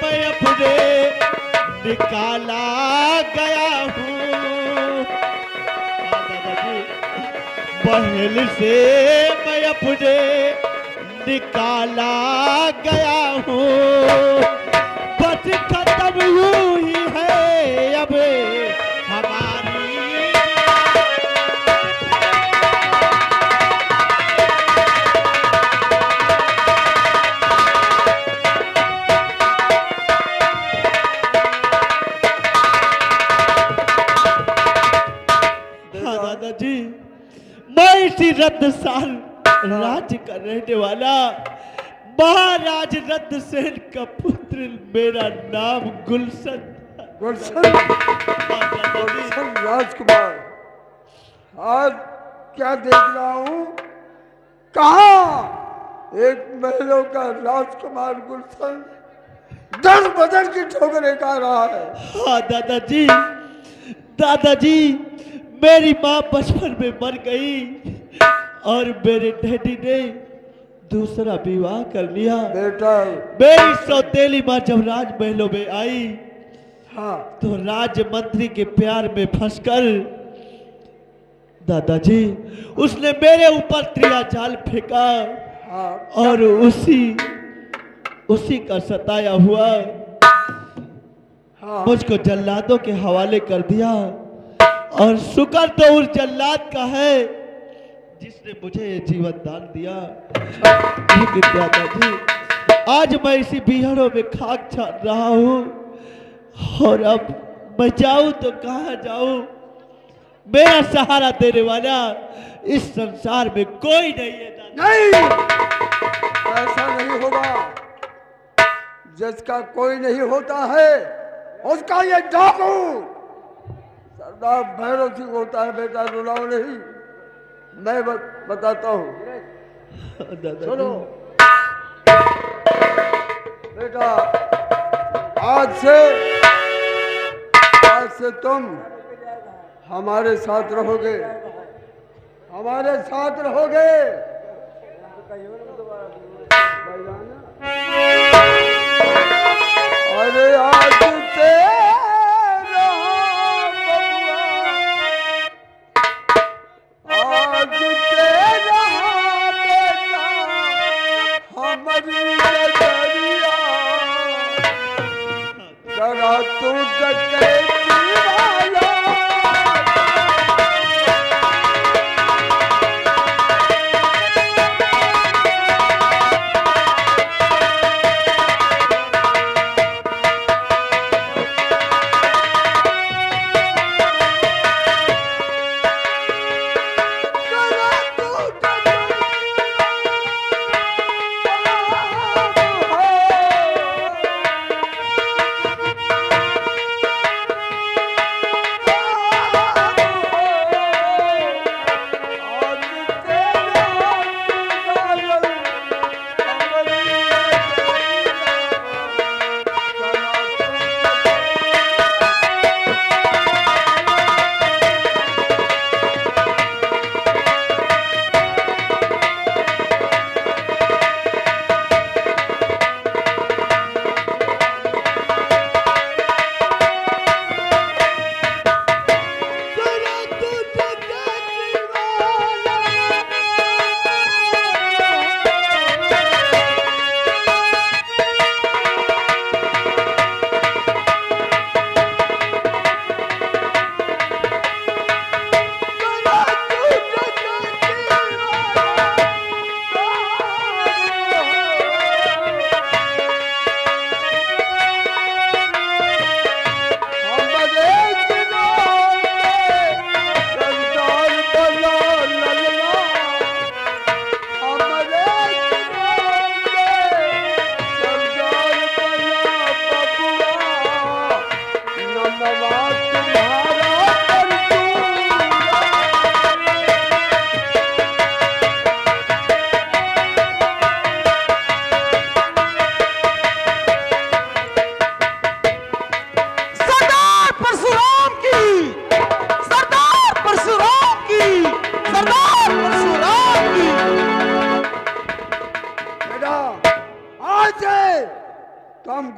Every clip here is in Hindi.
मैं अपने निकाला गया हूँ। दादाजी महल से मैं अपने निकाला गया हूँ। बस खत्म यूं ही है अब हमारी। हाँ दादाजी, मैं इसी रत्नसाल राज्य का रहने वाला महाराज रत्नसेन का पुत्र, मेरा नाम गुलशन। गुलशन, गुलशन राजकुमार, आज क्या देख रहा हूँ? कहाँ एक महलों का राजकुमार गुलशन दर बदर की ठोकरें खा रहा है। हाँ दादाजी, दादाजी मेरी माँ बचपन में मर गई और मेरे डैडी ने दूसरा विवाह कर लिया। बेटा, मेरी सौतेली माँ जब राजमहलों में आई, हाँ, तो राज मंत्री के प्यार में फंसकर दादाजी उसने मेरे ऊपर त्रिया जाल फेंका। हाँ, और उसी का सताया हुआ हाँ, मुझको जल्लादों के हवाले कर दिया। और शुक्र तो उस जल्लाद का है जिसने मुझे ये जीवन दान दिया। लेकिन दादाजी आज मैं इसी बिहड़ों में खाक छान रहा हूँ, और अब मैं जाऊं तो कहाँ जाऊं? मेरा सहारा देने वाला इस संसार में कोई नहीं है दादा। नहीं, ऐसा नहीं होगा। जिसका कोई नहीं होता है उसका ये डाकू सरदार भैरव सिंह होता है। बेटा रुलाओ नहीं, मैं बताता हूँ। सुनो बेटा, आज से तुम हमारे साथ रहोगे, हमारे साथ रहोगे। अरे आज तेरा बबुआ, आज तेरा बेटा हमारी नजरिया करा तू डकैती वाला।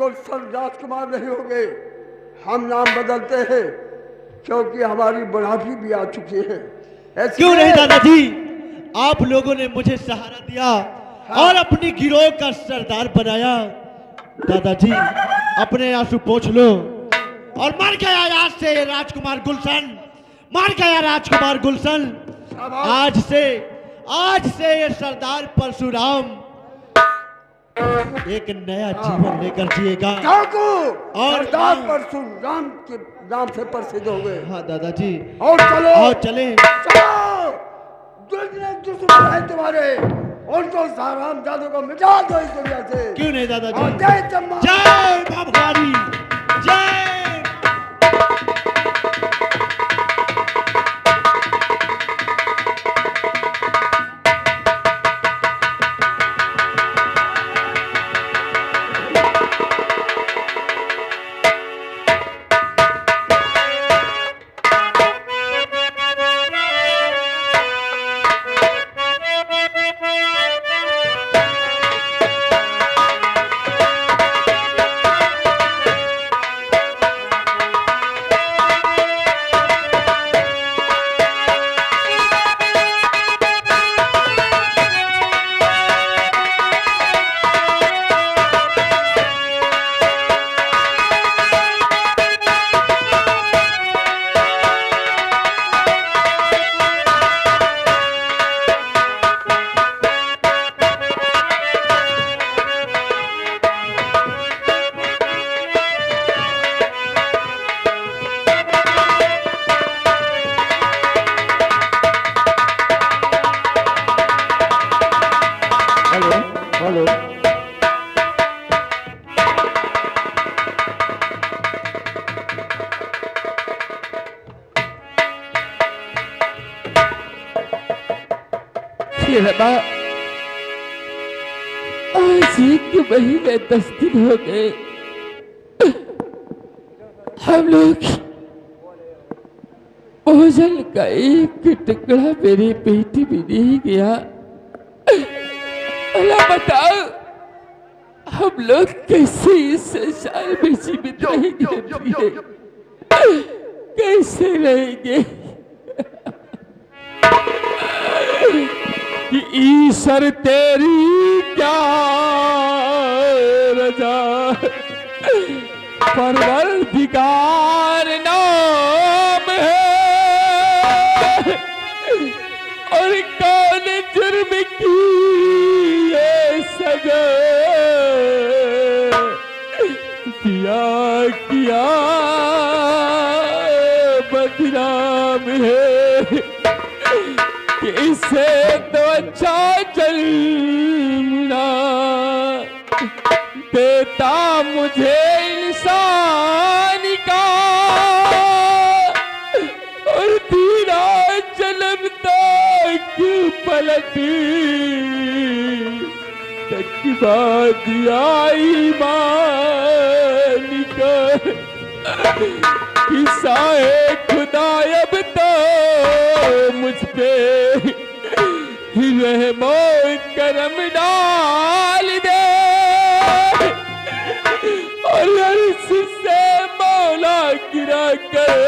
गुलशन राजकुमार नहीं होंगे। हम नाम बदलते हैं क्योंकि हमारी बुढ़ापी भी आ चुकी है। क्यों नहीं दादाजी, आप लोगों ने मुझे सहारा दिया और अपनी गिरोह का सरदार बनाया। दादाजी अपने आंसू पोंछ लो और मर गया आज से राजकुमार गुलशन, मर गया राजकुमार गुलशन। आज से ये सरदार परशुराम एक नया जीवन लेकर जिएगा और सरदार परशुराम के नाम से प्रसिद्ध हो गए। हाँ दादाजी, और चलो और चले चलो, दुश्मन है तुम्हारे, उनको साराम जादू को मिटा दो इस दुनिया से। क्यों नहीं दादाजी। जय चम्मा, जय भगवानी, जय। हेलो, आज 1 महीने 10 दिन हो गए, हम लोग भोजन का एक टुकड़ा मेरे पेट में नहीं गया। अल्लाह बताओ हम लोग कैसे इस संसार में जीवित रहेंगे, कैसे रहेंगे। कि ईश्वर तेरी क्या रजा, परवरदिगार नाम है, और कौन जुर्म की ये सजा, किया बदनाम है। कि इससे तो अच्छा चलना देता मुझे इंसान का, और तेरा जन्म तक पलटी तक बाद आई मालिका। किसाए खुदा अब तो मुझ पे रहमो करम डाल दे, और अर्श से मौला गिरा कर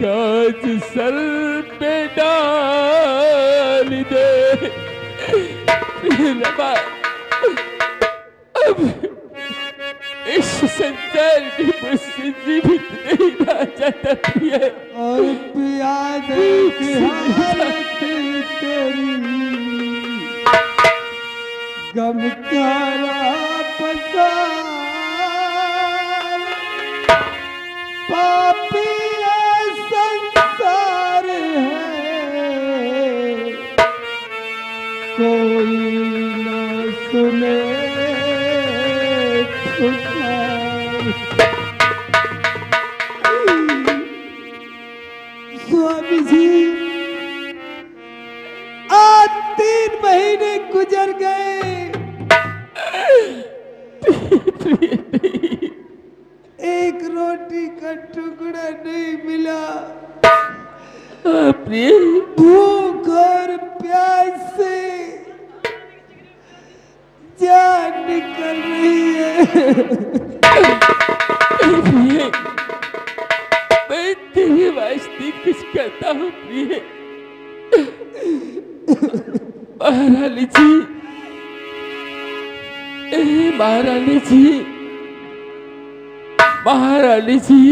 काज सर पे डाल दे। अब इस संसार में मुझसे जीवित नहीं रहा जाता प्रिय, और पिया देख हालत तेरी, गम काला पसार, पापी ये संसार है, कोई न सुने स्वामी जी। आज 3 महीने गुजर गए, एक रोटी का टुकड़ा नहीं मिला। भूख और प्यास से जान निकल रही है। प्रिय, मैं तेरे वास्ते कुछ करता हूँ प्रिय। महारानी जी, महारानी जी, महारानी जी।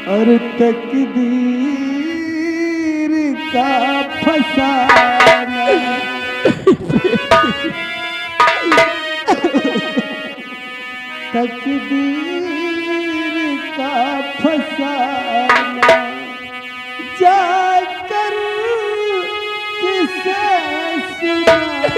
और तकदीर का फसाना, तकदीर का फसाना, जाकर किसे सुनाए।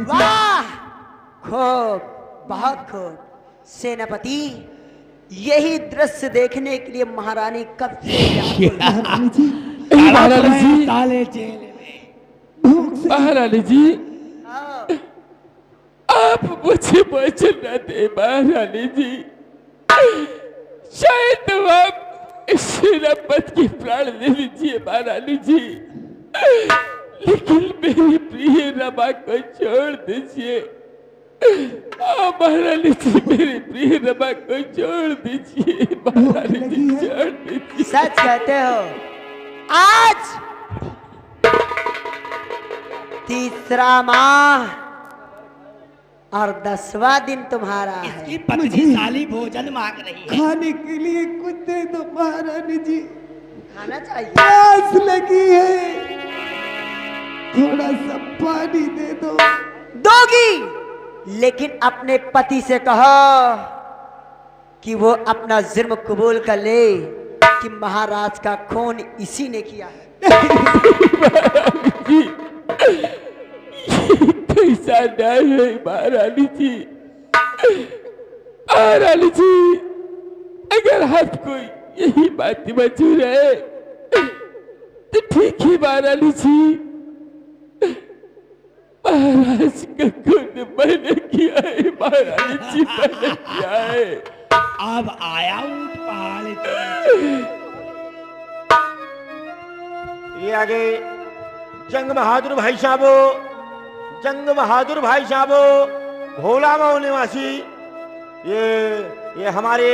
वाह, खूब, बहुत खूब। सेनापति, यही दृश्य देखने के लिए महारानी कब से महारानी जी, महारानी जी, ताले जेल में भूख से महारानी जी, आप मुझे वचन न दे महारानी जी। शायद तो आप सेनापति के प्राण ले लीजिए महारानी जी, लेकिन मेरी प्रिय रमा को छोड़ दीजिए। महारानी जी, मेरी प्रिय रमा को छोड़ दीजिए महारानी जी, छोड़ दीजिए। सच कहते हो? आज तीसरा माह और 10वां दिन तुम्हारा है। पत्नी साली भोजन मांग रही है। खाने के लिए कुछ दे दो महारानी जी, खाना चाहिए। प्यास लगी है, थोड़ा सा पानी दे दो। दोगी, लेकिन अपने पति से कहो कि वो अपना जुर्म कबूल कर ले कि महाराज का खून इसी ने किया है। कैसा न्याय है महारानी जी। महारानी जी, अगर आपको यही बात मंजूर है तो ठीक है महारानी जी। महाराज का खून मैंने किया है महारानी जी, मैंने किया है। अब आया ऊंट पहाड़ ये आगे जंग बहादुर भाई साहबो, जंग बहादुर भाई साहबो, भोला गांव निवासी, ये हमारे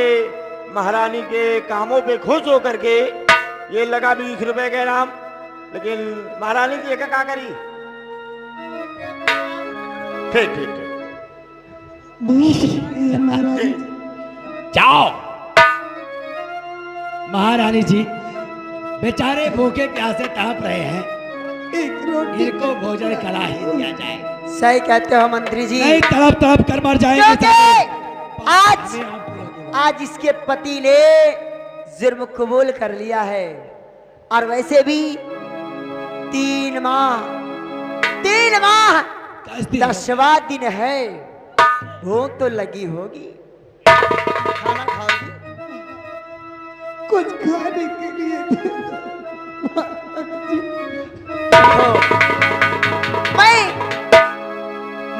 महारानी के कामों पे खुश होकर के ये लगा 20 रुपए के नाम, लेकिन महारानी की एक क्या करी। ठीक ठीक ठीक, बहुत शुक्रिया महारानी जी। जाओ। महारानी जी बेचारे भूखे प्यासे तड़प रहे हैं, एक रोटी इनको भोजन करा ही दिया जाए। सही कहते हो मंत्री जी। नहीं तड़प तड़प कर मर जाएंगे। क्योंकि आज इसके पति ने जुर्म कबूल कर लिया है, और वैसे भी 3 माह 10वां दिन है। भूख तो लगी होगी, खाना खाओगे? कुछ खाने के लिए दे दो महारानी जी।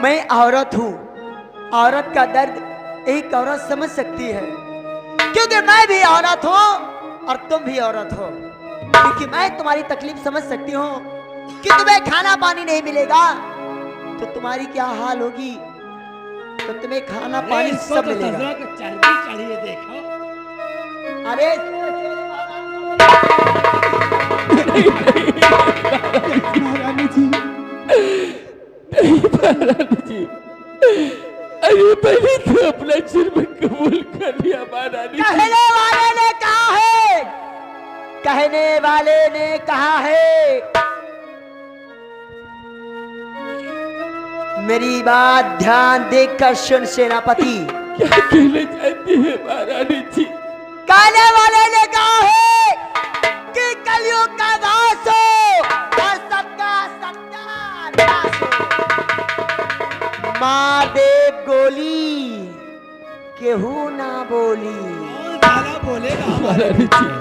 मैं औरत हूँ, औरत का दर्द एक औरत समझ सकती है, क्योंकि मैं भी औरत हूँ और तुम भी औरत हो। क्योंकि मैं तुम्हारी तकलीफ समझ सकती हूँ कि तुम्हें खाना पानी नहीं मिलेगा तो तुम्हारी क्या हाल होगी। तो तुम्हें खाना पानी सब मिलेगा। चर्बी चढ़िए देखो। अरे महारानी जी, नहीं महारानी जी, अरे मैंने तो अपना जुर्म कबूल कर लिया महारानी जी। कहने वाले ने कहा है, कहने वाले ने कहा है, मेरी बात ध्यान देकर सुन सेनापति। क्या कहना चाहती है महारानी जी? कहने वाले ने कहा है कि कलयुग का नाश हो और सबका सत्यानाश हो। मार दे गोली, केहू ना बोली। कौन साला बोलेगा हमारे महारानी बीच जी, में?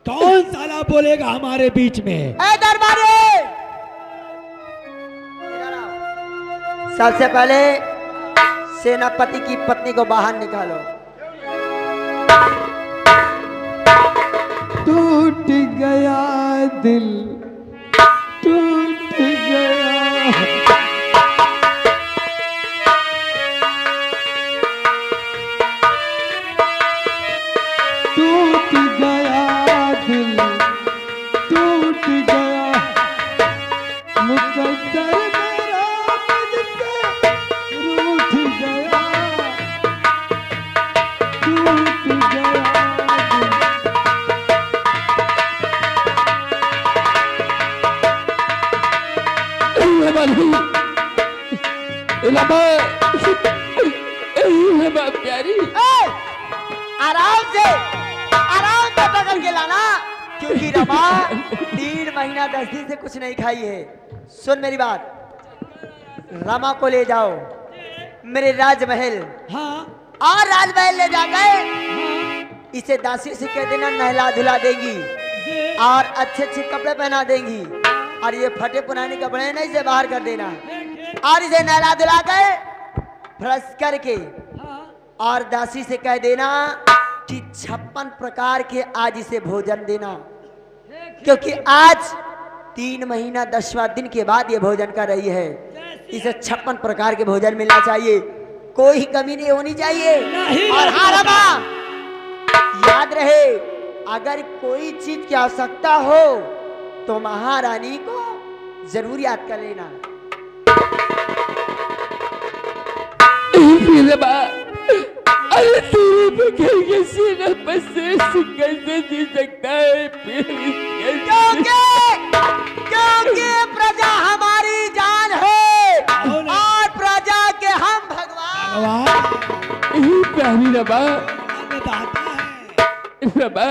कौन साला बोलेगा हमारे बीच में? ए दरबारी, सबसे पहले सेनापति की पत्नी को बाहर निकालो। टूट गया दिल, टूट गया, टूट गया दिल, टूट गया मुकद्दर मेरा मुझसे रूठ गया, टूट गया दिल। रमा प्यारी, आराम से पकड़ के लाना, क्योंकि रमा 3 महीना 10 दिन से कुछ नहीं खाई है। सुन मेरी बात, रमा को ले जाओ मेरे राजमहल। हाँ और राजमहल ले जाकर इसे दासी से कह देना नहला धुला देगी और अच्छे अच्छे कपड़े पहना देंगी, और ये फटे पुराने कपड़े नहीं से बाहर कर देना, और इसे नहला धुला कर ब्रश करके और दासी से कह देना कि 56 प्रकार के आज इसे भोजन देना, क्योंकि आज 3 महीना 10वां दिन के बाद ये भोजन कर रही है। इसे 56 प्रकार के भोजन मिलना चाहिए, कोई कमी नहीं होनी चाहिए। और हाँ रमा, याद रहे अगर कोई चीज की आवश्यकता हो तो महारानी को जरूर याद कर लेना। रमा, अरे तेरे बगैर ये सीना बसे कैसे जी सकता है? क्योंकि प्रजा हमारी जान है और प्रजा के हम भगवान। प्यारी रमा, रमा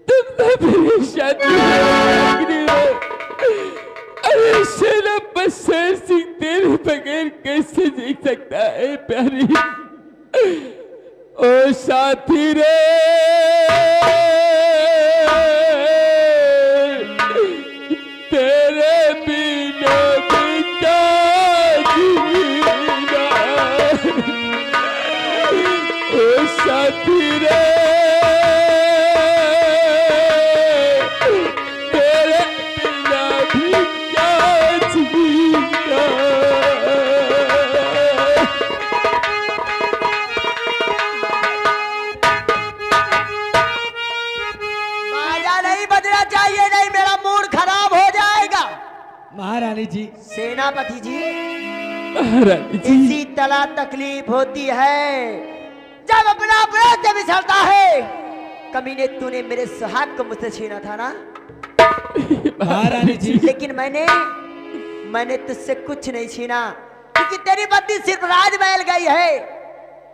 तुम तो मेरी शादी हो। अरे सेनापति शेर सिंह तेरे बगैर कैसे जी सकता है प्यारी? ओ साथी रे, तेरे बिना बिता जीना। ओ साथी रे, तेरे बिना भी क्या जीना। चाहिए नहीं, मेरा मूड खराब हो जाएगा। महारानी जी, सेनापति जी, महारानी जी, इसी तरह तकलीफ होती है जब अपना व्रत बिछड़ता है। कमीने तूने मेरे सुहाग को मुझसे छीना था ना महारानी जी, लेकिन मैंने तुझसे कुछ नहीं छीना, क्योंकि तेरी पत्नी सिर्फ राजमहल गई है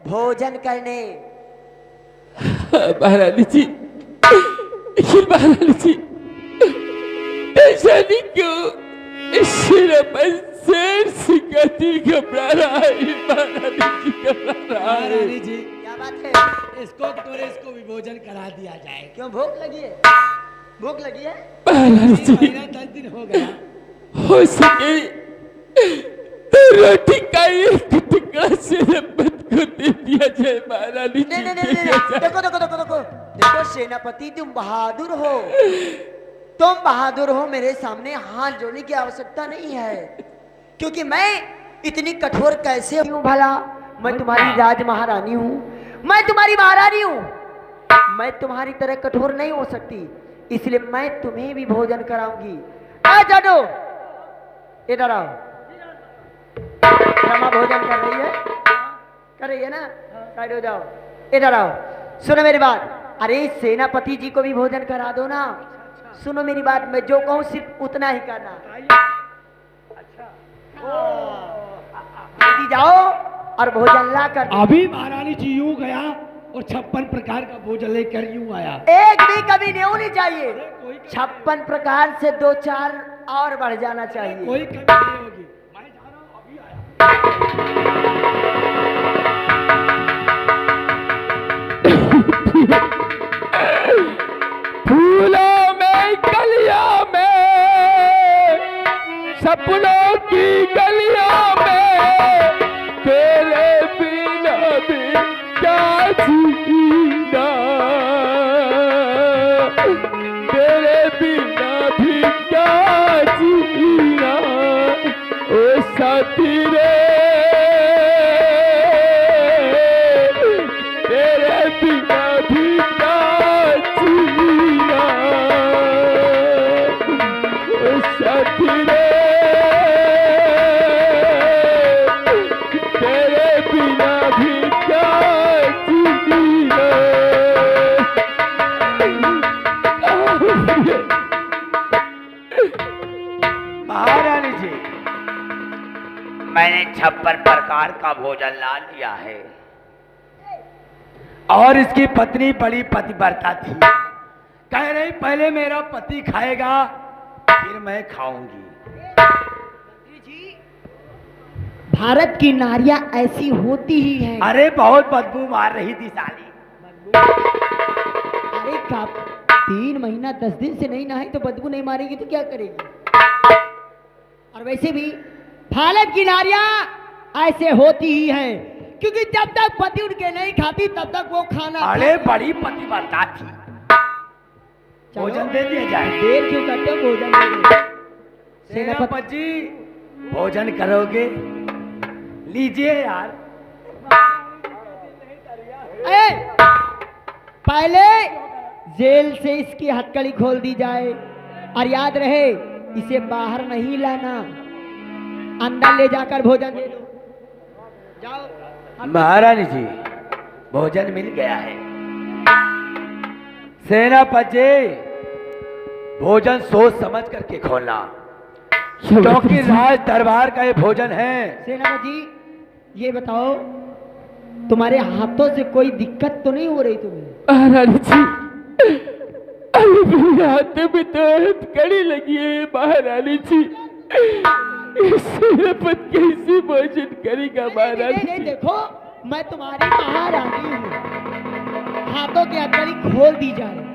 भोजन करने। महारानी जी, महारानी जी, ऐसा नहीं क्यों शेर सिंह का दिल घबरा रहा है? महारानी जी घबरा रहा है। महारानी जी, क्या बात है? इसको भी भोजन करा दिया जाए। क्यों भूख लगी है? भूख लगी है? महारानी जी, 10 दिन हो गया। हो सके तो रोटी का एक टुकड़ा सेनापति को दे दिया जाए। महारानी जी, नहीं, देखो सेनापति, तुम बहादुर हो, तुम बहादुर हो। मेरे सामने हाथ जोड़ने की आवश्यकता नहीं है, क्योंकि मैं इतनी कठोर कैसे हूँ भला? मैं तुम्हारी राज महारानी हूँ, मैं तुम्हारी महारानी हूँ। मैं तुम्हारी तरह कठोर नहीं हो सकती, इसलिए मैं तुम्हें भी भोजन कराऊंगी। आ जानो, इधर आओ। रमा भोजन कर रही है, कर रही है ना? साइड हो जाओ, इधर आओ। सुनो मेरी बात, अरे सेनापति जी को भी भोजन करा दो ना। सुनो मेरी बात, मैं जो कहूँ सिर्फ उतना ही करना। जल्दी जाओ और भोजन ला कर। अभी महारानी जी यूं गया और 56 प्रकार का भोजन लेकर यूं आया। एक भी कभी नहीं होनी चाहिए। 56 प्रकार से 2-4 और बढ़ जाना चाहिए। कोई कमी नहीं होगी। मैं जा रहा हूं, अभी आया। फूलों में कलियों में, सपनों की गलियों में, तेरे बिना भी क्या जीना, तेरे बिना भी क्या जीना, ओ साथी रे, तेरे बिना भी क्या जीना, ओ साथी रे, तेरे बिना भी क्या जीना। महारानी जी, मैंने 56 प्रकार का भोजन ला लिया है। और इसकी पत्नी बड़ी पतिव्रता थी, कह रही पहले मेरा पति खाएगा फिर मैं खाऊंगी। भारत की नारियां ऐसी होती ही हैं। अरे बहुत बदबू मार रही थी साली। अरे का 3 महीना 10 दिन से नहीं नहाई तो बदबू नहीं मारेगी तो क्या करेगी? और वैसे भी भारत की नारियां ऐसे होती ही हैं, क्योंकि जब तक पति उनके नहीं खाती तब तक वो खाना। अरे बड़ी पतिव्रता थी। भोजन दे दिया जाए। देर क्यों करते हो? भोजन दे दो। सेनापति जी भोजन करोगे? लीजिए यार। पहले जेल से इसकी हथकड़ी खोल दी जाए, और याद रहे इसे बाहर नहीं लाना, अंदर ले जाकर भोजन दे दो। जाओ। महारानी जी भोजन मिल गया है। सेनापति भोजन सोच समझ करके खोलना, क्योंकि राज दरबार का ये भोजन है। सेनापति जी ये बताओ, तुम्हारे हाथों से कोई दिक्कत तो नहीं हो रही तुम्हें? महारानी जी, अरे मेरे हाथों में तो हथकड़ी लगी है महारानी जी। सेनापति कैसे भोजन करेगा महारानी नहीं, जी? देखो मैं तुम्हारी महारानी हूँ, हाथों की हथकड़ी खोल दी जाए।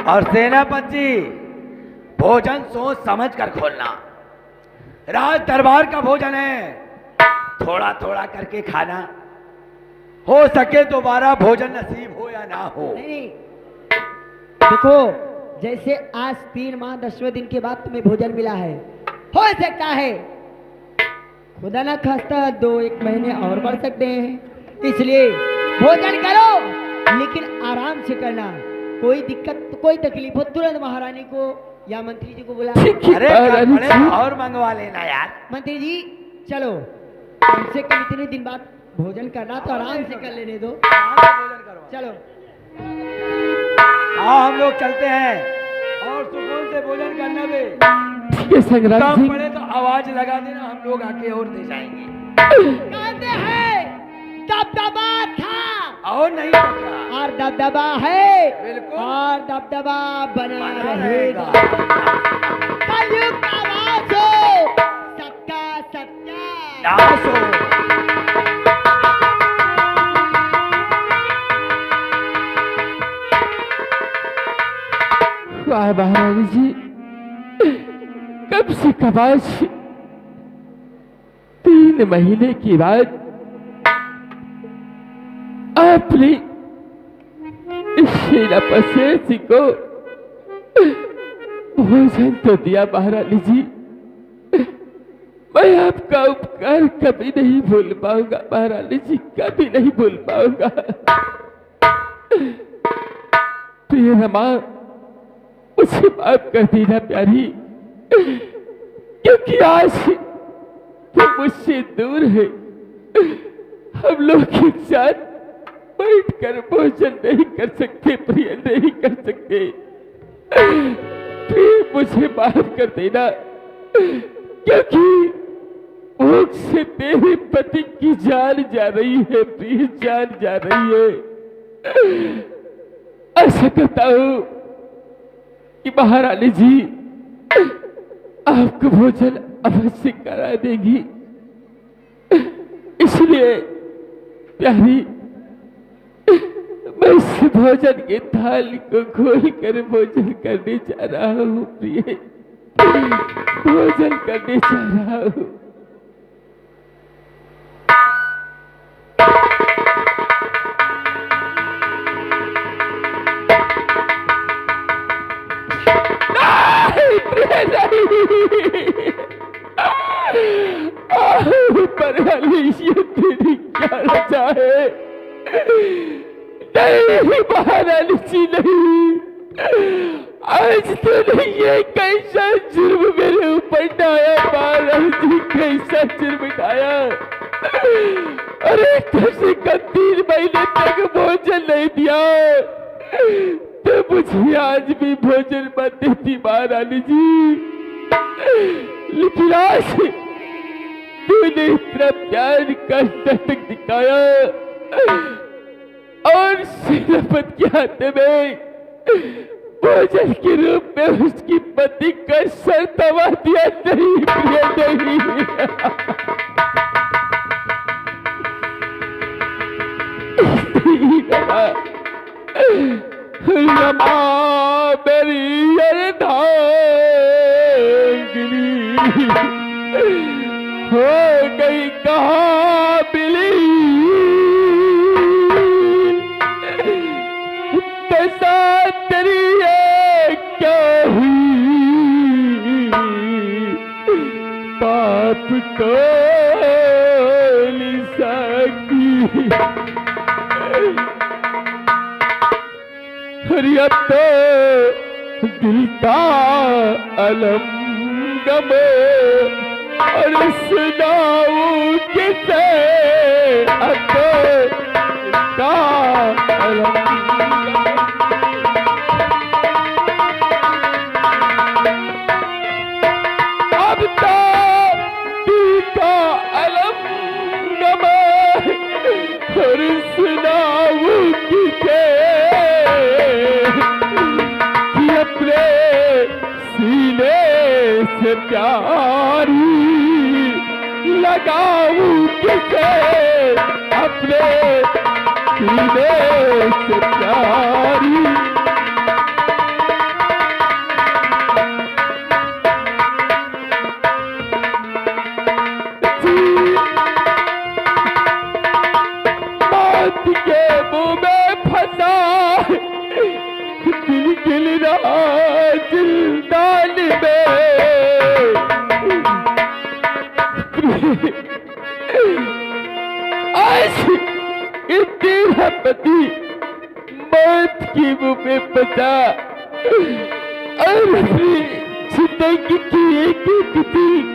और सेनापति भोजन सोच समझ कर खोलना, राज दरबार का भोजन है, थोड़ा थोड़ा करके खाना, हो सके तो 12 भोजन नसीब हो या ना हो। नहीं, देखो जैसे आज 3 माह 10वें दिन के बाद तुम्हें भोजन मिला है, हो सकता है खुदा ना खास्ता 2-1 महीने और बढ़ सकते हैं, इसलिए भोजन करो लेकिन आराम से करना। कोई दिक्कत कोई तकलीफ हो तुरंत महारानी को या मंत्री जी को बुला। अरे कपड़े और मंगवा लेना यार। मंत्री जी चलो, कम से कम इतने दिन बाद भोजन करना तो आराम से कर लेने दो। चलो हाँ हम लोग चलते हैं, और सुकून से भोजन करना दे। ठीक है संग्राम कम सिंह। पड़े तो आवाज लगा देना, हम लोग आके और दे जाएंगे। कहते हैं दबदबा था और नहीं तो क्या? और दबदबा है, बिल्कुल। और दबदबा बना बना रहेगा। रहेगा। कलयुग का वास हो, सबका सत्या। दास हो। वाह महारानी जी, कब से कबाज 3 महीने के बाद आपने सेनापति को भोजन तो दिया महारानी जी, मैं आपका उपकार कभी नहीं भूल पाऊंगा महारानी जी, कभी नहीं भूल पाऊंगा। प्रिय रमा, मुझे माफ कर देना प्यारी, क्योंकि आज तुम मुझसे दूर है। हम लोग एक साथ बैठकर भोजन नहीं कर सकते, प्रिय नहीं कर सकते। प्रिय मुझे माफ कर देना, क्योंकि भूख से तेरे पति की जान जा रही है प्रिय, जान जा रही है। ऐसा कहता हूं कि महारानी जी आपको भोजन अवश्य करा देगी। इसलिए प्यारी, मैं इस भोजन के थाली को खोल कर भोजन करने जा रहा हूँ प्रिय, भोजन करने जा रहा हूँ। तेरी क्या रचा है? नहीं महारानी जी, नहीं, आज तो ये कैसा जुर्म मेरे ऊपर ढाया महारानी जी, कैसा जुर्म ढाया। अरे कैसे 3 महीने तक भोजन नहीं दिया, तो मुझे आज भी भोजन मत देती महारानी जी। लेकिन आज तूने इतना प्यार का नाटक दिखाया और सेनापत के हाथ में भोजन के रूप में उसकी पति का सर दबा दिया। नहीं प्रिय, नहीं। रमा मेरी अर्धांगिनी हो गई कहाँ मिली, दशा तेरी है क्या हुई, पाप को लिसाकी। अरे अब तो दिल का अलम गमे और सुनाऊं किसे, अब तो दिल का अलम गमे। अब तो दिल का अलम गमे और सुनाऊं किसे, अपने सीने से प्यारी लगाऊं किसे, अपने सीने से प्यारी। बात के मुंह में फंसा दिल गिल रहा जिंदान में। आज तेरा पति मौत की मुंह में फंसा और अपनी जिंदगी की एक दिन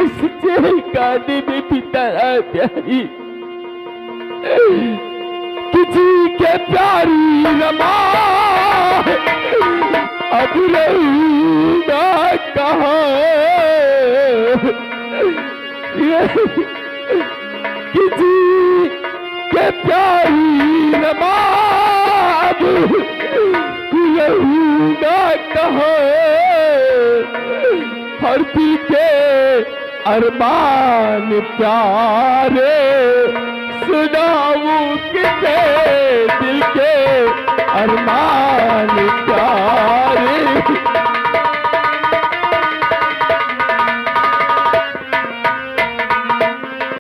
इस जेल खाने में बिता रहा प्यारी। किसी के प्यारी रमा अब रहूंगा कहाँ, किसी के प्यारी रमा अब रहूंगा कहाँ, हर दिल के अरमान प्यारे सुनाऊं किसे, दिल के अरमान